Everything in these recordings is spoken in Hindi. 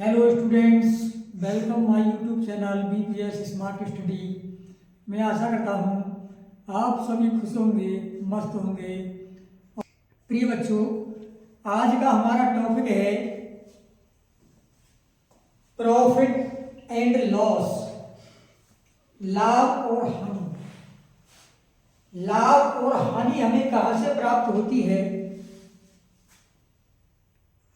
Hello students, welcome my YouTube channel BPS smart study. मैं आशा करता हूँ आप सभी खुश होंगे, मस्त होंगे। प्रिय बच्चों, आज का हमारा टॉपिक है प्रॉफिट एंड लॉस, लाभ और हानि। लाभ और हानि हमें कहाँ से प्राप्त होती है,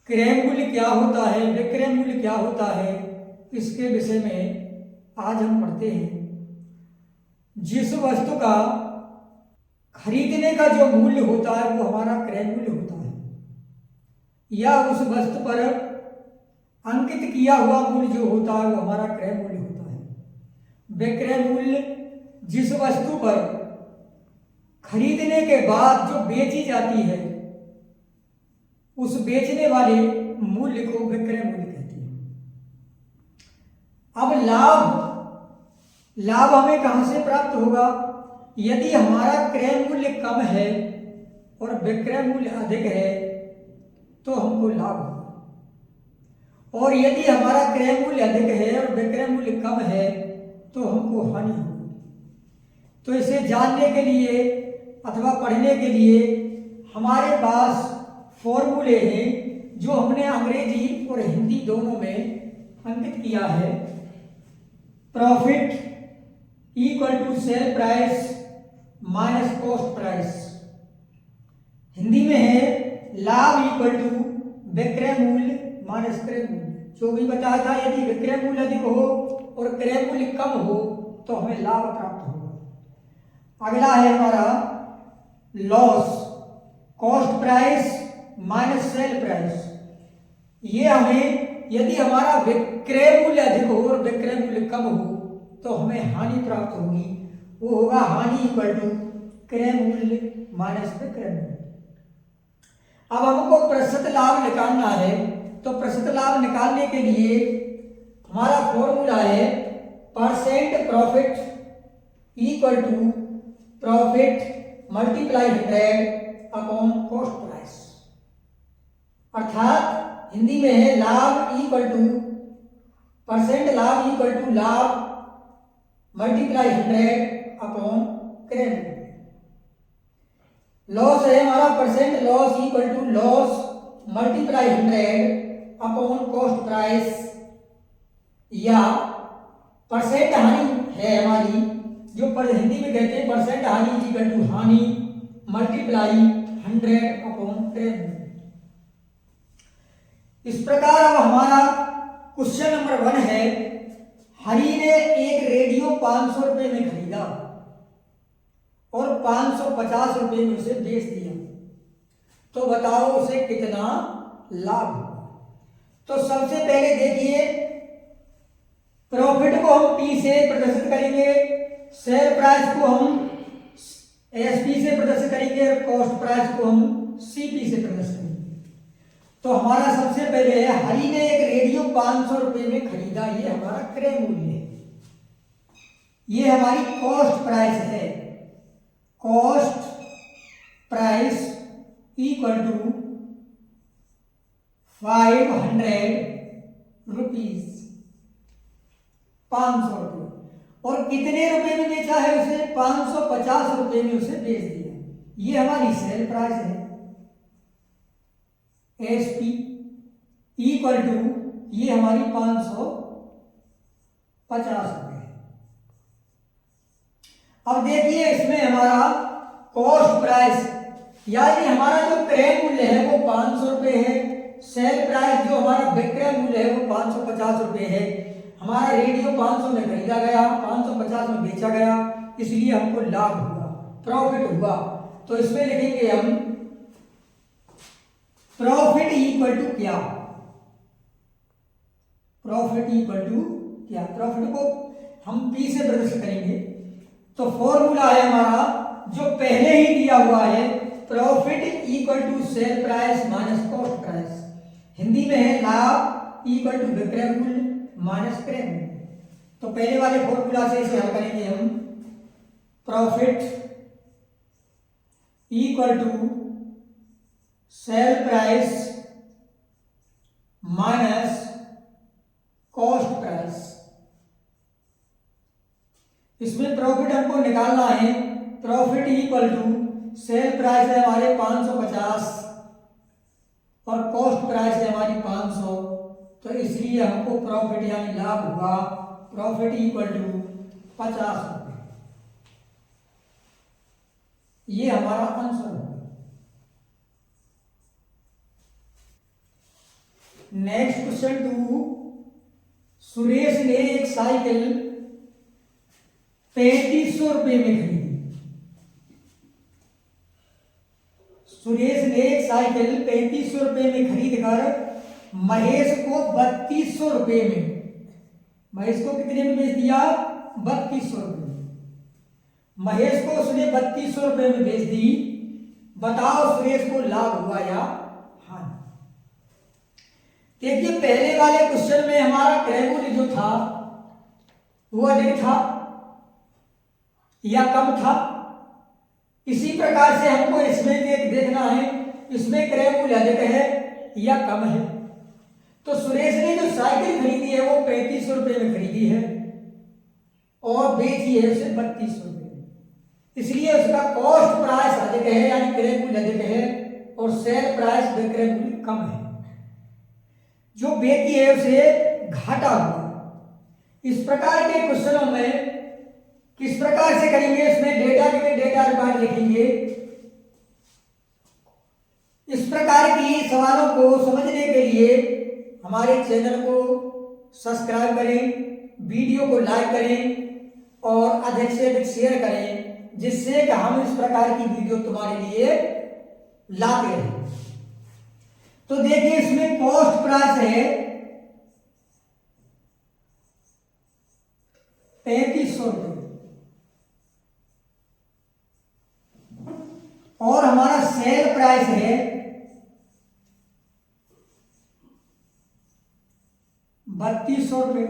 क्रय मूल्य क्या होता है, विक्रय मूल्य क्या होता है, इसके विषय में आज हम पढ़ते हैं। जिस वस्तु का खरीदने का जो मूल्य होता है वो हमारा क्रय मूल्य होता है, या उस वस्तु पर अंकित किया हुआ मूल्य जो होता है वो हमारा क्रय मूल्य होता है। विक्रय मूल्य जिस वस्तु पर खरीदने के बाद जो बेची जाती है उस बेचने वाले मूल्य को विक्रय मूल्य कहते हैं। अब लाभ हमें कहां से प्राप्त होगा? यदि हमारा क्रय मूल्य कम है और विक्रय मूल्य अधिक है तो हमको लाभ होगा, और यदि हमारा क्रय मूल्य अधिक है और विक्रय मूल्य कम है तो हमको हानि होगी। तो इसे जानने के लिए अथवा पढ़ने के लिए हमारे पास फॉर्मूले हैं जो हमने अंग्रेजी और हिंदी दोनों में अंकित किया है। Profit equal to sale price minus cost price. Hindi में है लाभ इक्वल टू विक्रय मूल्य माइनस क्रय मूल्य। जो भी बताया था, यदि विक्रय मूल्य अधिक हो और क्रय मूल्य कम हो तो हमें लाभ प्राप्त होगा। अगला है हमारा loss, cost price minus sale price. ये हमें, यदि हमारा विक्रय मूल्य अधिक हो और विक्रय मूल्य कम हो तो हमें हानि प्राप्त होगी। वो होगा हानि इक्वल टू क्रय मूल्य माइनस विक्रय मूल्य। अब हमको प्रतिशत लाभ निकालना है, तो प्रतिशत लाभ निकालने के लिए हमारा फॉर्मूला है percent profit equal to profit multiply 100 upon cost price. अर्थात हिंदी में है लाभ इक्वल टू परसेंट लाभ इक्वल टू लाभ मल्टीप्लाई 100 अपॉन क्रय मूल्य। लॉस है हमारा percent loss equal to loss multiply 100 upon cost price, या परसेंट हानि है हमारी, जो पर हिंदी में कहते हैं परसेंट हानि इक्वल टू हानि मल्टीप्लाई 100 अपॉन क्रय मूल्य। इस प्रकार अब हमारा क्वेश्चन नंबर 1 है, हरि ने एक रेडियो 500 रुपए में खरीदा और 550 रुपए में उसे बेच दिया, तो बताओ उसे कितना लाभ हुआ। तो सबसे पहले देखिए, प्रॉफिट को हम P से प्रदर्शित करेंगे, सेल प्राइस को हम SP से प्रदर्शित करेंगे और कॉस्ट प्राइस को हम CP से प्रदर्शित करेंगे। तो हमारा सबसे पहले है, हरि ने एक रेडियो 500 रुपए में खरीदा, ये हमारा क्रय मूल्य है। ये हमारी कॉस्ट प्राइस है। Cost price equal to 500 rupees, 500 रुपये। और कितने रुपए में बेचा है उसे? 550 रुपए में उसे बेच दिया। ये हमारी सेल प्राइस है। SP इक्वल टू ये हमारी 550 रुपए है। अब देखिए इसमें हमारा कॉस्ट प्राइस, यानी हमारा जो क्रय मूल्य है वो 500 रुपए है, सेल प्राइस जो हमारा विक्रय मूल्य है वो 550 रुपए है। हमारा रेडियो 500 में खरीदा गया, 550 में बेचा गया, इसलिए हमको लाभ हुआ, प्रॉफिट हुआ। तो इसमें लिखेंगे हम प्रॉफिट इक्वल टू क्या? प्रॉफिट इक्वल टू क्या? प्रॉफिट को हम P से प्रदर्शित करेंगे। तो फॉर्मूला है हमारा जो पहले ही दिया हुआ है, profit equal to sale price minus cost price. Hindi में है लाभ इक्वल टू विक्रय मूल्य माइनस क्रय मूल्य। तो पहले वाले फॉर्मूला से इसे हल करेंगे हम। Profit equal to sale price minus इसमें प्रॉफिट हमको निकालना है। Profit equal to sale price है हमारे 550 और कॉस्ट प्राइस है हमारी 500, तो इसलिए हमको प्रॉफिट यानी लाभ हुआ प्रॉफिट इक्वल टू 50 रुपये। ये हमारा आंसर होगा। नेक्स्ट क्वेश्चन 2, सुरेश ने एक साइकिल 3500 रुपये में खरीदी। सुरेश ने एक साइकिल 3500 रुपये में खरीद कर महेश को 3200 रुपये में, महेश को कितने में बेच दिया? 3200 रुपये में। महेश को उसने 3200 रुपये में बेच दी। बताओ सुरेश को लाभ हुआ या हानि? देखिए पहले वाले क्वेश्चन में हमारा क्रय मूल्य जो था वो अधिक था या कम था। इसी प्रकार से हमको इसमें देखना है, इसमें क्रय मूल्य अधिक है या कम है। तो सुरेश ने जो साइकिल खरीदी है वो 3500 रुपये में खरीदी है और बेची है उसे 3200 रुपये में, इसलिए उसका कॉस्ट प्राइस अधिक है यानी क्रय मूल्य अधिक है और सेल प्राइस विक्रय मूल्य कम है। जो बेची है उसे घाटा हुआ। इस प्रकार के क्वेश्चनों में किस प्रकार से करेंगे? इसमें डेटा में डेटा रिकॉर्ड लिखेंगे। इस प्रकार की सवालों को समझने के लिए हमारे चैनल को सब्सक्राइब करें, वीडियो को लाइक करें और अधिक से अधिक शेयर करें, जिससे कि हम इस प्रकार की वीडियो तुम्हारे लिए लाते रहें। तो देखिए इसमें कॉस्ट प्राइस है 3500 रुपये और हमारा सेल प्राइस है 3200 रुपये,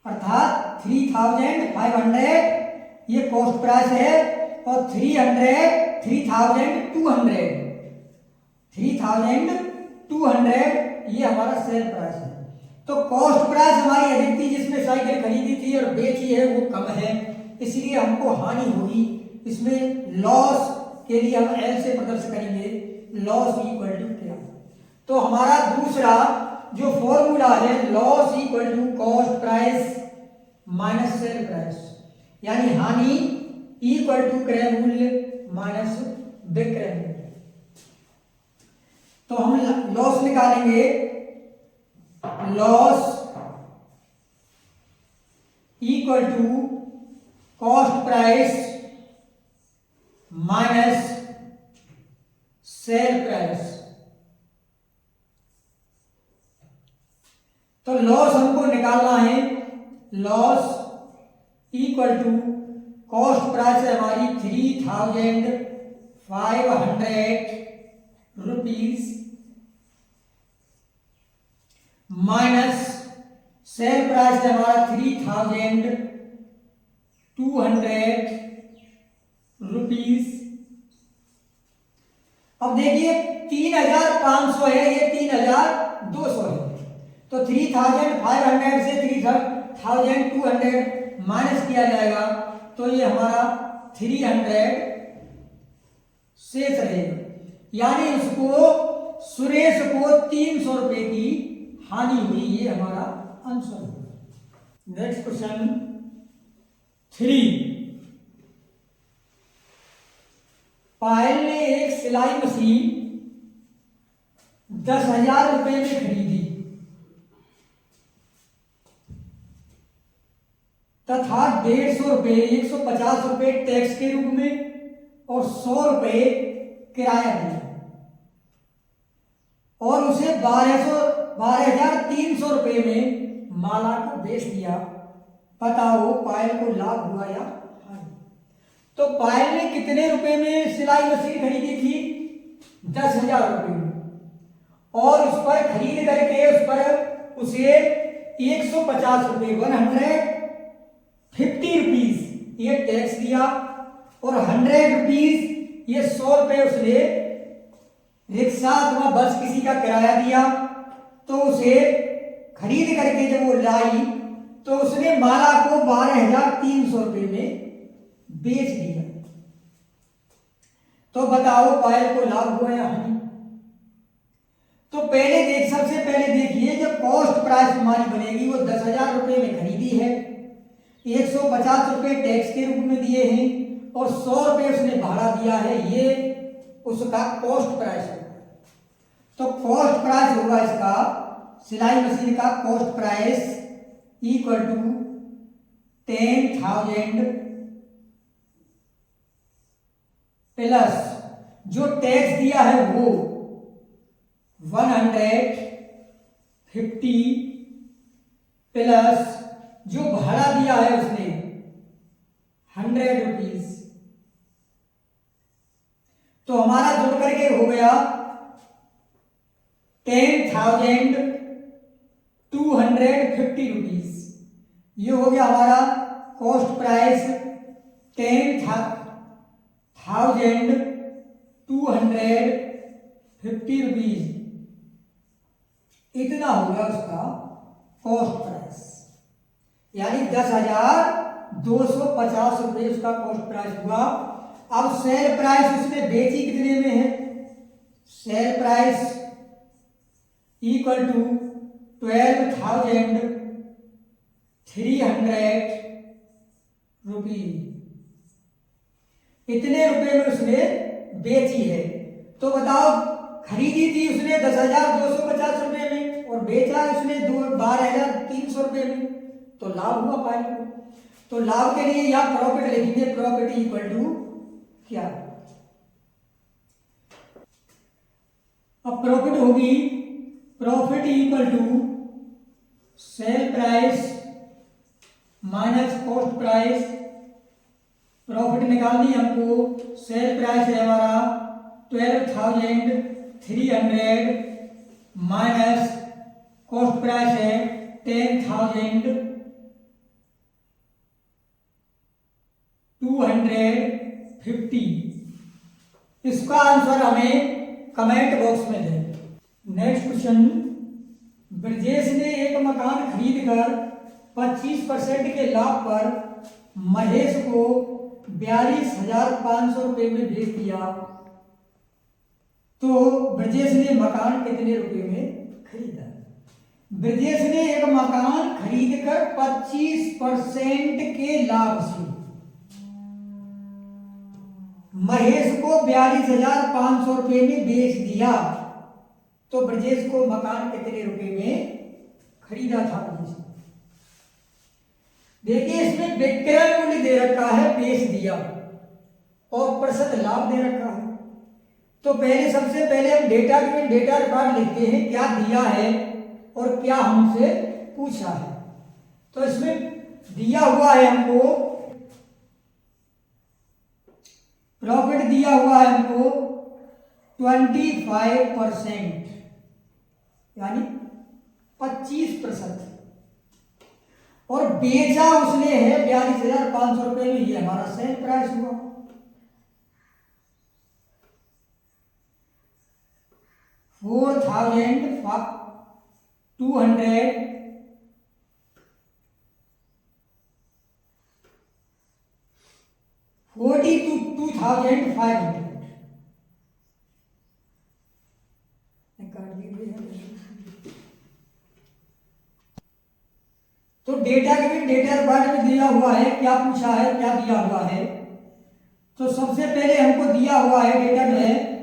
अर्थात 3500 ये कॉस्ट प्राइस है और 3200 ये हमारा सेल प्राइस है। तो कॉस्ट प्राइस हमारी अधिक थी जिसमें साइकिल खरीदी थी और बेची है वो कम है, इसलिए हमको हानि होगी। इसमें लॉस के लिए हम एल से प्रदर्शित करेंगे, लॉस इक्वल टू क्या। तो हमारा दूसरा जो फॉर्मूला है loss equal to cost price minus sale price, यानी हानि इक्वल टू क्रय मूल्य माइनस विक्रय मूल्य। तो हम लॉस निकालेंगे, loss equal to cost price minus sale price. तो लॉस हमको निकालना है, loss equal to cost price है हमारी 3500 रुपीज माइनस सेल प्राइस है हमारा 3200 रुपीज। अब देखिए 3500 है, ये 3200 है, तो 3500 से 3200 माइनस किया जाएगा तो ये हमारा 300 शेष रहेगा, यानी उसको सुरेश को 300 रुपए की हानि हुई। ये हमारा आंसर है। नेक्स्ट क्वेश्चन 3, पायल ने एक सिलाई मशीन 10,000 रुपए में खरीदी तथा 150 रुपए 150 रुपए टैक्स के रूप में और 100 रुपए किराया दिया और उसे 12,300 रुपए में माला को बेच दिया। बताओ पायल को लाभ हुआ या हानि? तो पायल ने कितने रुपए में सिलाई मशीन खरीदी थी? 10,000 रुपए में, और उस पर खरीद करके उस पर उसे 150 रुपए 150 रुपीज ये टैक्स दिया और 100 रुपीज ये 100 रुपए उसने रिक्शा अथवा बस किसी का किराया दिया। तो उसे खरीद करके जब वो लाई तो उसने माला को 12,300 रुपये में बेच दिया। तो बताओ पायल को लाभ हुआ या हानि? तो सबसे पहले देखिए, जब कॉस्ट प्राइस हमारी बनेगी वो 10,000 रुपये में खरीदी है, 150 रुपये टैक्स के रूप में दिए हैं और 100 रुपये उसने भाड़ा दिया है, ये उसका कॉस्ट प्राइस होगा। तो कॉस्ट प्राइस होगा इसका, सिलाई मशीन का cost price equal to 10,000 plus जो टैक्स दिया है वो 150 प्लस जो भाड़ा दिया है उसने 100 रुपीज। तो हमारा जुड़ करके हो गया 10,250 रुपीज। ये हो गया हमारा कॉस्ट प्राइस 10,250 रुपीज। इतना होगा उसका कॉस्ट प्राइस, यानी 10,250 रुपये उसका कॉस्ट प्राइस हुआ। अब सेल प्राइस उसने बेची कितने में है? Sale price equal to 12,300 rupees. इतने रुपए में उसने बेची है। तो बताओ, खरीदी थी उसने 10,250 रुपये में और बेचा उसने 12,300 रुपये में, तो लाभ हुआ पायल को। तो लाभ के लिए यह प्रॉफिट लिखेंगे, प्रॉफिट इक्वल टू क्या? अब प्रॉफिट होगी, profit equal to sale price minus cost price. Profit निकालनी हमको, सेल प्राइस है हमारा 12,300 माइनस कॉस्ट प्राइस है 10,250। इसका आंसर हमें कमेंट बॉक्स में दें। नेक्स्ट क्वेश्चन, ब्रजेश ने एक मकान खरीदकर 25% के लाभ पर महेश को 42,500 रुपये में बेच दिया। तो ब्रजेश ने मकान कितने रुपए में खरीदा? ब्रजेश ने एक मकान खरीदकर 25% के लाभ से महेश को 42,500 रुपये में बेच दिया। तो ब्रजेश को मकान कितने रुपए में खरीदा था? ब्रजेश ने, देखिए इसमें विक्रय मूल्य दे रखा है, बेच दिया, और प्रतिशत लाभ दे रखा है। तो सबसे पहले हम डेटा रिकॉर्ड लिखते हैं, क्या दिया है और क्या हमसे पूछा है। तो इसमें दिया हुआ है हमको, प्रॉफिट दिया हुआ है हमको 25%, यानी 25%, और बेचा उसने है 42,500 रुपये में। ये हमारा सेल प्राइस हुआ। 4,200 42,500 तो डेटा रिकॉर्ड में दिया हुआ है, क्या पूछा है, क्या दिया हुआ है। तो सबसे पहले हमको दिया हुआ है डेटा में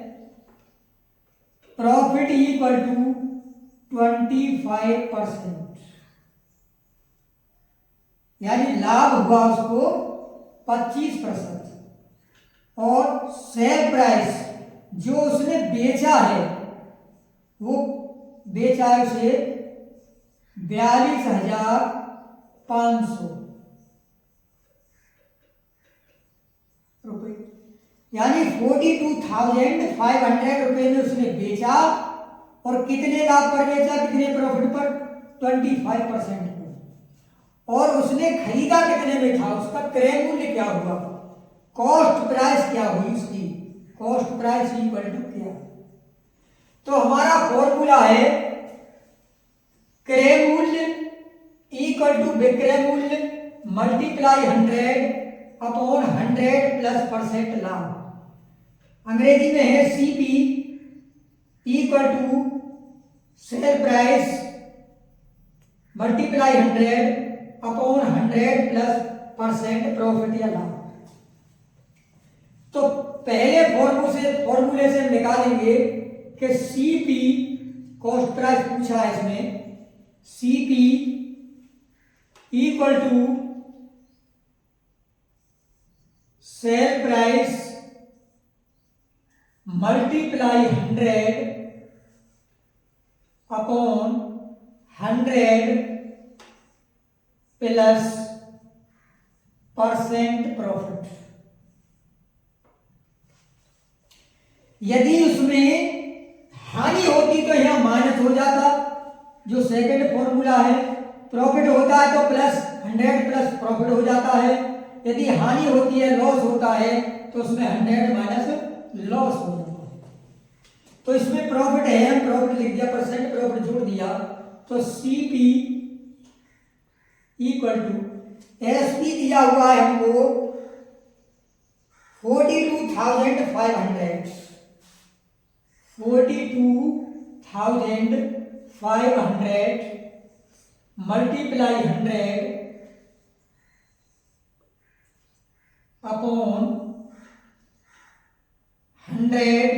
प्रॉफिट इक्वल टू 25%, यानी लाभ हुआ उसको 25%, और सेल प्राइस जो उसने बेचा है वो बेचा है उसे 42,500 रुपये, यानी 42,500 रुपये में उसने बेचा। और कितने लाभ पर बेचा, कितने प्रॉफिट पर? 25% पर। और उसने खरीदा कितने में था, उसका क्रय मूल्य क्या हुआ, कॉस्ट प्राइस क्या हुई उसकी, कॉस्ट प्राइस इक्वल टू क्या। तो हमारा फॉर्मूला है क्रय मूल्य इक्वल टू विक्रय मल्टीप्लाई 100/100 प्लस % लाभ। अंग्रेजी में है CP equal to sale price multiply 100/100 plus % profit या लाभ। तो पहले फॉर्मूले से हम निकालेंगे कि CP कॉस्ट प्राइस पूछा है इसमें, CP equal to sale price multiply 100/100 plus % profit. यदि उसमें हानि होती तो यहां माइनस हो जाता, जो सेकंड फॉर्मूला है। प्रॉफिट होता है तो प्लस 100 प्लस प्रॉफिट हो जाता है। यदि हानि होती है, लॉस होता है, तो उसमें 100 माइनस लॉस हो जाता है। तो इसमें प्रॉफिट है, हम प्रॉफिट लिख दिया, % प्रॉफिट जोड़ दिया, तो CP इक्वल टू SP दिया हुआ है हमको 42,500 मल्टीप्लाई 100/100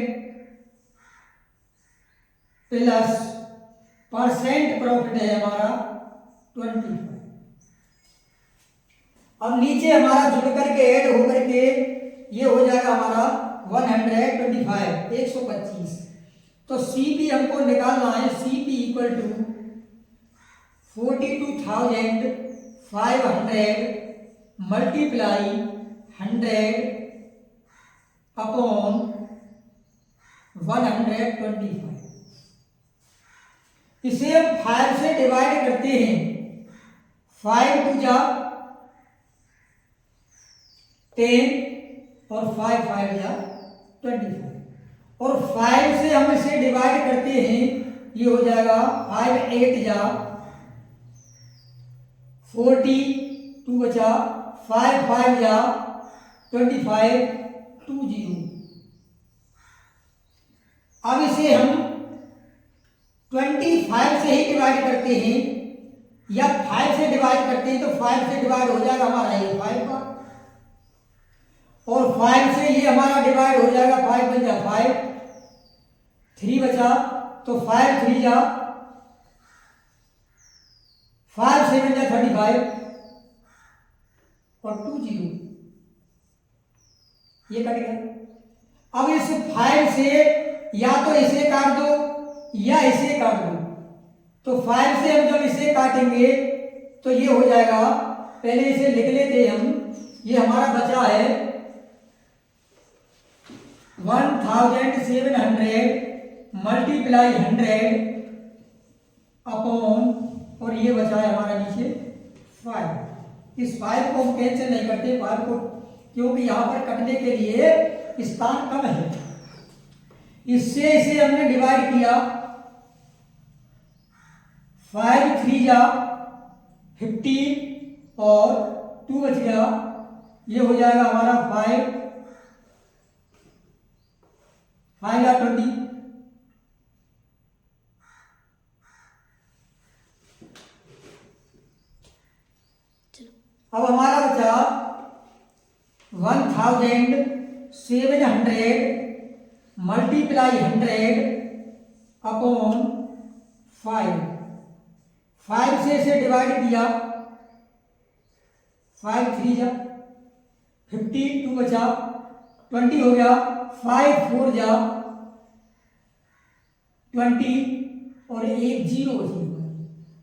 प्लस % प्रॉफिट है हमारा 25। अब नीचे हमारा जुड़ करके ऐड होकर के ये हो जाएगा हमारा 125। तो CP हमको निकालना है, CP इक्वल टू 42,500 मल्टीप्लाई 100/125। इसे हम 5 से डिवाइड करते हैं, 5 2 जा 10 और 5 5 जा 25, और 5 से हम इसे डिवाइड करते हैं, ये हो जाएगा 5 8 जा 40, 2 बचा 5 5 जा 25 20। अब इसे हम 25 से ही डिवाइड करते हैं, या 5 से डिवाइड करते हैं, तो 5 से डिवाइड हो जाएगा हमारा ये 5 का, और 5 से ये हमारा डिवाइड हो जाएगा, 5 बन जा 5, 3 बचा, तो 5 3 जा 5 7 जा 35, और 20 ये कट गया। अब इस 5 से या तो इसे काट दो या इसे काट दो, तो 5 से हम जब इसे काटेंगे तो ये हो जाएगा, पहले इसे लिख लेते हम, ये हमारा बचा है 1700 मल्टीप्लाई 100/, और ये बचा है हमारा नीचे 5। इस 5 को हम कैंसिल नहीं करते, 5 को, क्योंकि यहां पर कटने के लिए स्थान कम है। इससे इसे हमने डिवाइड किया, 5 3 जा 15 और 2 बच गया, ये हो जाएगा हमारा 5 5 या 20। अब हमारा बचा 1700 मल्टीप्लाई 100/5। 5 से इसे डिवाइड किया, 5 3 जा 15, 2 बचा 20 हो गया, 5 4 जा 20, और एक 0 बची।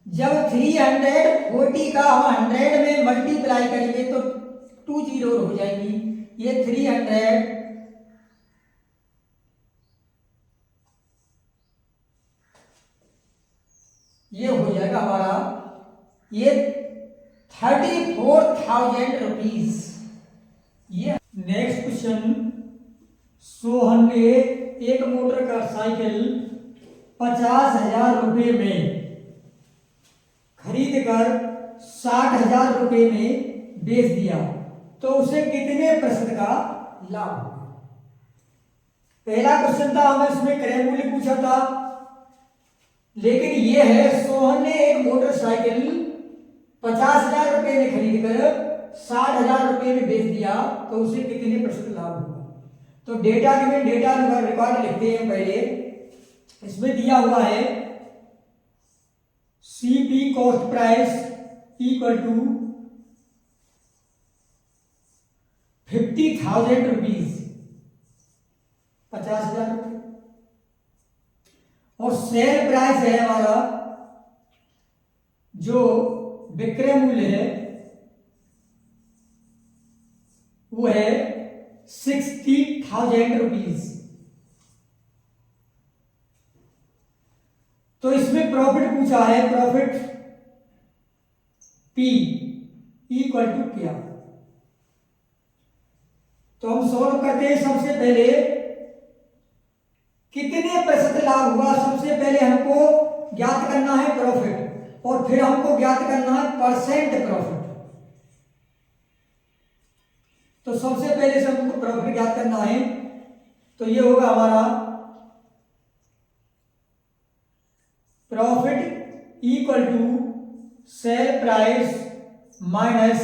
जब 340 का हम 100 में मल्टीप्लाई करेंगे तो 2 0 हो जाएंगी, ये 300 ये हो जाएगा हमारा, ये 34,000 रुपीज। ये नेक्स्ट क्वेश्चन, सोहन ने एक मोटर का साइकिल 50,000 रुपये में खरीद कर 60,000 रुपये में बेच दिया तो उसे कितने प्रतिशत का लाभ होगा। पहला क्वेश्चन था, हमें उसमें क्रय मूल्य पूछा था, लेकिन ये है सोहन ने एक मोटरसाइकिल 50,000 रुपए में खरीद कर 60,000 रुपए में बेच दिया तो उसे कितने प्रतिशत लाभ होगा। तो डेटा गिवन डेटा रिकॉर्ड लिखते हैं पहले। इसमें दिया हुआ है CP cost price equal to 50,000 rupees, 50,000 रुपये, और सेल प्राइस है हमारा, जो विक्रय मूल्य है वो है 60,000 रुपीज। तो इसमें प्रॉफिट पूछा है, प्रॉफिट पी इक्वल टू क्या। तो हम सॉल्व करते हैं। सबसे पहले कितने प्रतिशत लाभ हुआ, सबसे पहले हमको ज्ञात करना है प्रॉफिट, और फिर हमको ज्ञात करना है परसेंट प्रॉफिट। तो सबसे पहले से हमको प्रॉफिट ज्ञात करना है, तो ये होगा हमारा profit equal to sale price minus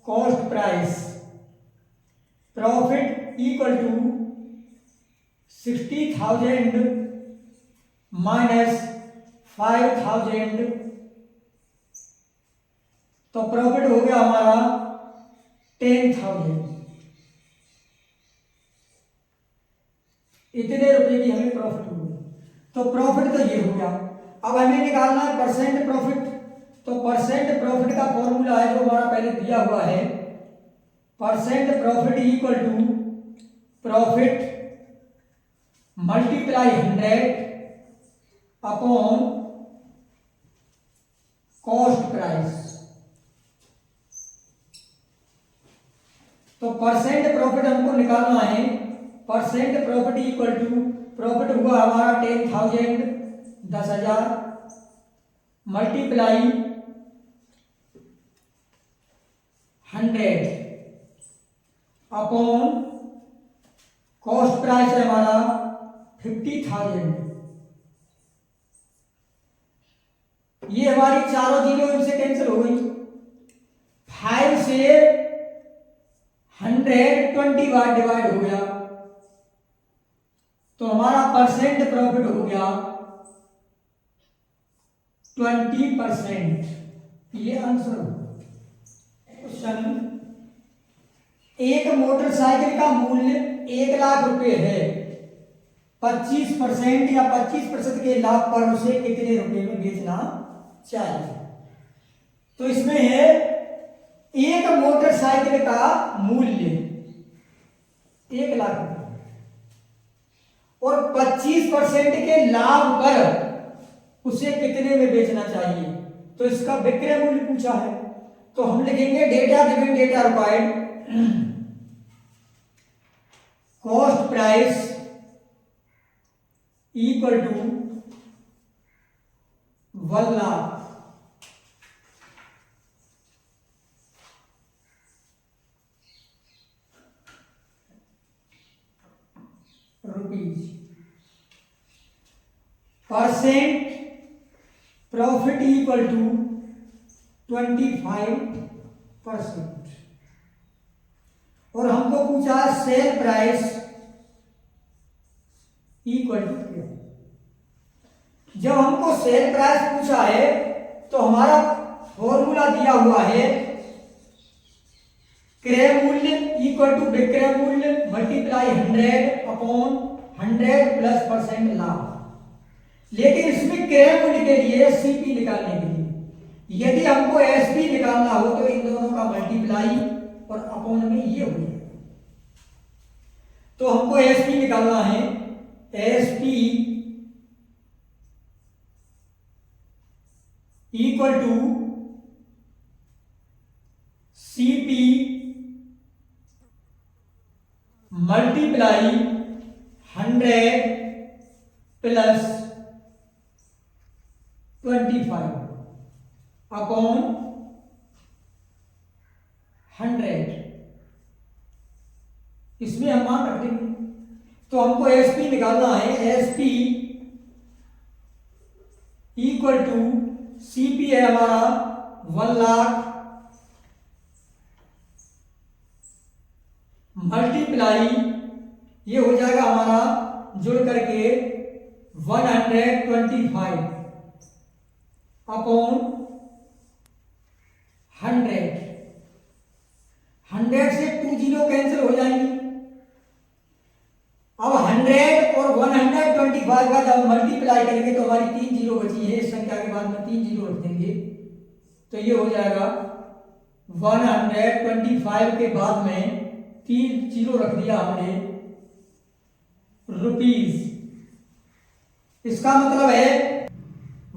cost price. Profit equal to 60,000 minus 5,000। तो प्रॉफिट हो गया हमारा 10,000। इतने रुपए की हमें प्रॉफिट हो गया। तो प्रॉफिट तो ये हो गया। अब हमें निकालना है परसेंट प्रॉफिट। तो परसेंट प्रॉफिट का फॉर्मूला है जो हमारा पहले दिया हुआ है, percent profit equal to profit multiply 100 upon cost price. तो परसेंट प्रॉफिट हमको निकालना है, percent profit equal to profit हुआ हमारा 10,000, 10,000 मल्टीप्लाई 100 अपॉन कॉस्ट प्राइस है हमारा 50,000। ये हमारी चारों जीरो इनसे कैंसिल हो गई। 5 से 120 बार डिवाइड हो गया, तो हमारा परसेंट प्रॉफिट हो गया 20%। ये आंसर हो। क्वेश्चन, एक मोटरसाइकिल का मूल्य 1,00,000 रुपए है, 25% या 25% के लाभ पर उसे कितने रुपए में बेचना चाहिए। तो इसमें है एक मोटरसाइकिल का मूल्य 1,00,000 रुपए और 25% के लाभ पर उसे कितने में बेचना चाहिए। तो इसका विक्रय मूल्य पूछा है, तो हम लिखेंगे data given data required, cost price equal to 1,00,000 rupees, percent profit equal to 25%, और हमको पूछा सेल प्राइस इक्वल टू क्या। जब हमको सेल प्राइस पूछा है तो हमारा फॉर्मूला दिया हुआ है क्रय मूल्य इक्वल टू विक्रय मूल्य मल्टीप्लाई 100 अपॉन 100 प्लस परसेंट लाभ। लेकिन इसमें क्रय मूल्य के लिए सीपी निकालने के लिए यदि हमको एसपी निकालना हो तो इन दोनों का मल्टीप्लाई और अपॉन में ये हो जाए। तो हमको एसपी निकालना है, SP equal to CP multiply 100 plus 25 upon 100, इसमें हम मान रख देंगे। तो हमको एसपी निकालना है। एसपी इक्वल टू सीपी है हमारा 1 लाख मल्टीप्लाई, ये हो जाएगा हमारा जुड़ करके 125 अपॉन 100। 100 से 2 जीरो कैंसिल हो जाएंगे। अब 100 और 125 का जब मल्टीप्लाई करेंगे तो हमारी 3 जीरो बची है। इस संख्या के बाद में 3 जीरो रख देंगे तो ये हो जाएगा 125 के बाद में 3 जीरो रख दिया हमने, रुपीज। इसका मतलब है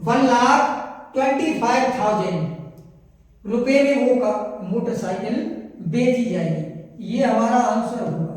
1,25,000 रुपए में वो का मोटरसाइकिल बेची जाएगी। ये हमारा आंसर होगा।